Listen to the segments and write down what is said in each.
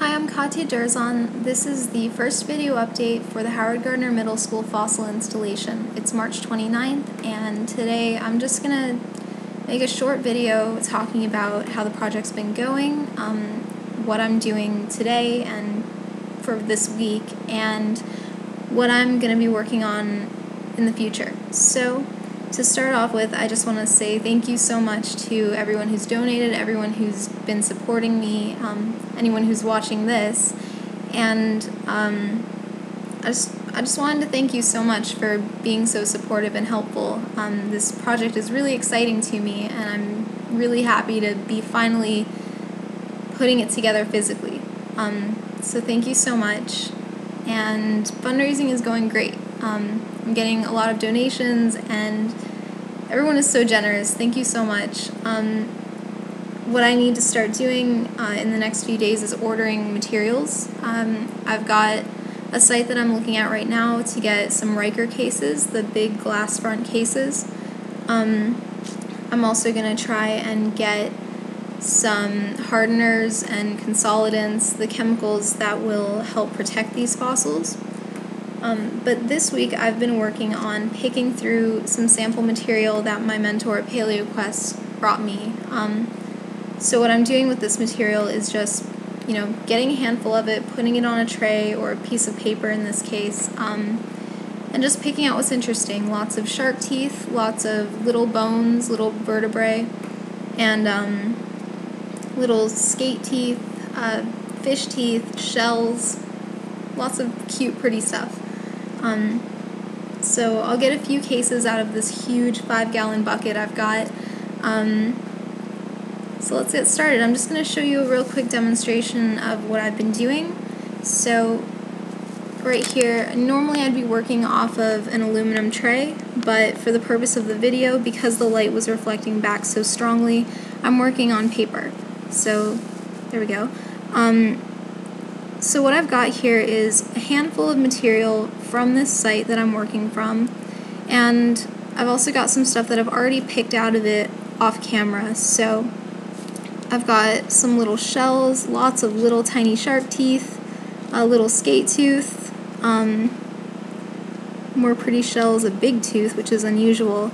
Hi, I'm Katya Durzon. This is the first video update for the Howard Gardner Middle School fossil installation. It's March 29th, and today I'm just going to make a short video talking about how the project's been going, what I'm doing today and for this week, and what I'm going to be working on in the future. So, to start off with, I just want to say thank you so much to everyone who's donated, everyone who's been supporting me, anyone who's watching this, and I just wanted to thank you so much for being so supportive and helpful. This project is really exciting to me, and I'm really happy to be finally putting it together physically. So thank you so much, and fundraising is going great. I'm getting a lot of donations, and everyone is so generous. Thank you so much. What I need to start doing in the next few days is ordering materials. I've got a site that I'm looking at right now to get some Riker cases, the big glass front cases. I'm also going to try and get some hardeners and consolidants, the chemicals that will help protect these fossils. But this week I've been working on picking through some sample material that my mentor at PaleoQuest brought me. So what I'm doing with this material is just, getting a handful of it, putting it on a tray or a piece of paper in this case, and just picking out what's interesting. Lots of shark teeth, lots of little bones, little vertebrae, and little skate teeth, fish teeth, shells, lots of cute, pretty stuff. So I'll get a few cases out of this huge 5-gallon bucket I've got. So let's get started. I'm just going to show you a real quick demonstration of what I've been doing. So right here, normally I'd be working off of an aluminum tray, but for the purpose of the video, because the light was reflecting back so strongly, I'm working on paper. So there we go. So what I've got here is a handful of material from this site that I'm working from, and I've also got some stuff that I've already picked out of it off camera. So I've got some little shells, lots of little tiny shark teeth, a little skate tooth, more pretty shells, a big tooth, which is unusual,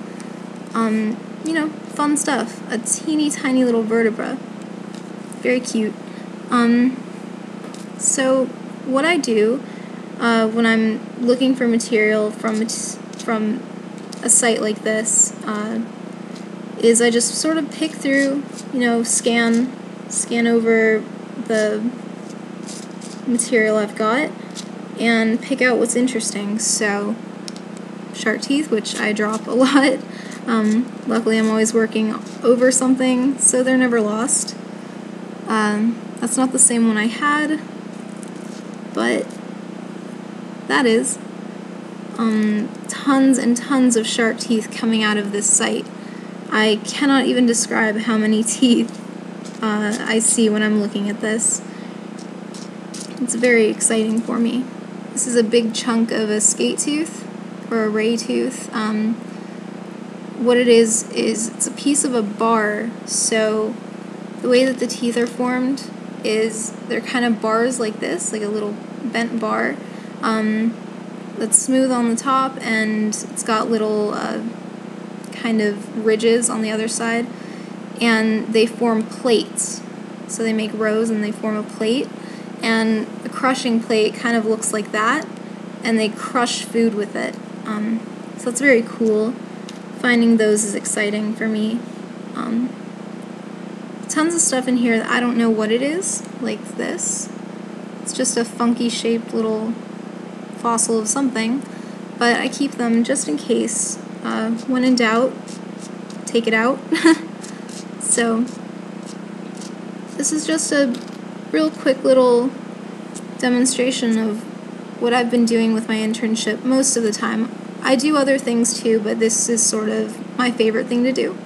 fun stuff, a teeny tiny little vertebra, very cute. So what I do when I'm looking for material from a site like this is I just sort of pick through, scan over the material I've got and pick out what's interesting. So shark teeth, which I drop a lot. Luckily I'm always working over something, so they're never lost. That's not the same one I had, but that is. Tons and tons of shark teeth coming out of this site. I cannot even describe how many teeth I see when I'm looking at this. It's very exciting for me. This is a big chunk of a skate tooth, or a ray tooth. What it is it's a piece of a bar, so the way that the teeth are formed is they're kind of bars like this, like a little bent bar, that's smooth on the top, and it's got little kind of ridges on the other side, and they form plates. So they make rows and they form a plate, and a crushing plate kind of looks like that, and they crush food with it. So it's very cool. Finding those is exciting for me. Tons of stuff in here that I don't know what it is, like this. It's just a funky shaped little fossil of something, but I keep them just in case. When in doubt, take it out. So this is just a real quick little demonstration of what I've been doing with my internship most of the time. I do other things too, but this is sort of my favorite thing to do.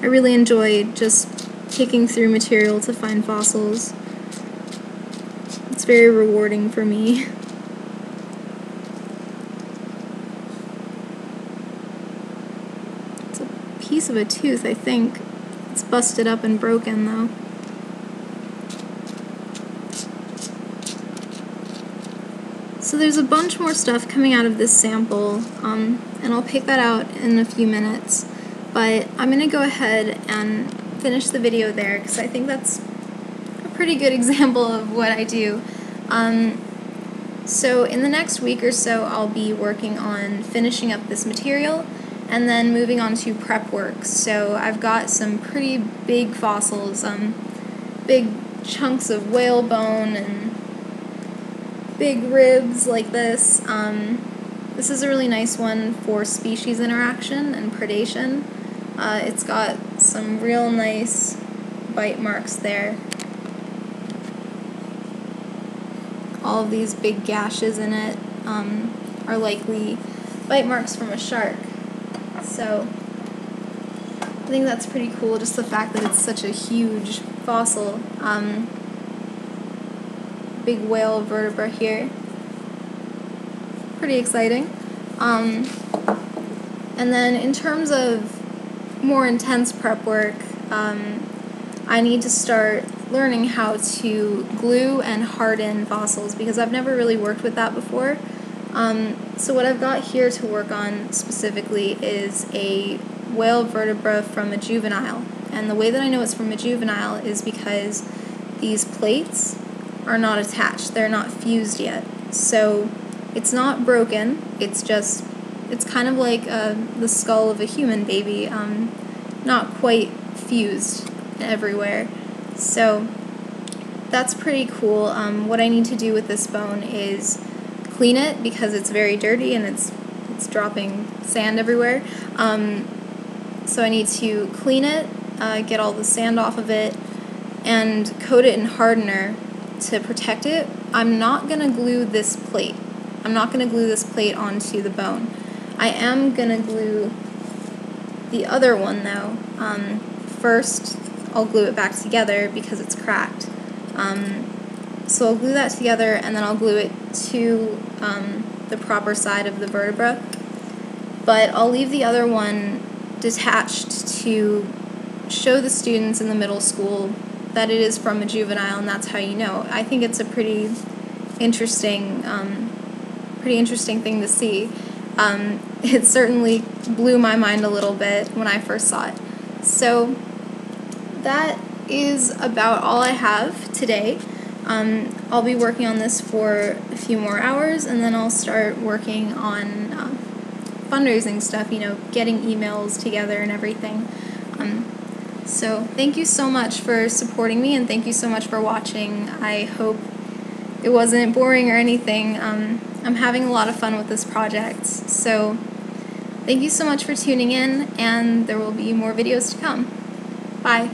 I really enjoy just picking through material to find fossils. It's very rewarding for me. It's a piece of a tooth, I think. It's busted up and broken, though. So there's a bunch more stuff coming out of this sample, and I'll pick that out in a few minutes, but I'm going to go ahead and finish the video there because I think that's a pretty good example of what I do. So in the next week or so I'll be working on finishing up this material and then moving on to prep work. So I've got some pretty big fossils, big chunks of whale bone and big ribs like this. This is a really nice one for species interaction and predation. It's got some real nice bite marks there. All of these big gashes in it are likely bite marks from a shark. So I think that's pretty cool, just the fact that it's such a huge fossil. Big whale vertebra here. Pretty exciting. And then in terms of more intense prep work, I need to start learning how to glue and harden fossils because I've never really worked with that before. So what I've got here to work on specifically is a whale vertebra from a juvenile. And the way that I know it's from a juvenile is because these plates are not attached. They're not fused yet. So it's not broken. It's kind of like the skull of a human baby, not quite fused everywhere. So that's pretty cool. What I need to do with this bone is clean it because it's very dirty and it's dropping sand everywhere. So I need to clean it, get all the sand off of it, and coat it in hardener to protect it. I'm not going to glue this plate. I'm not going to glue this plate onto the bone. I am going to glue the other one though. First I'll glue it back together because it's cracked. So I'll glue that together and then I'll glue it to the proper side of the vertebra. But I'll leave the other one detached to show the students in the middle school that it is from a juvenile, and that's how you know. I think it's a pretty interesting thing to see. It certainly blew my mind a little bit when I first saw it. So that is about all I have today. I'll be working on this for a few more hours, and then I'll start working on fundraising stuff, getting emails together and everything. So thank you so much for supporting me, and thank you so much for watching. I hope it wasn't boring or anything. I'm having a lot of fun with this project, so thank you so much for tuning in, and there will be more videos to come. Bye.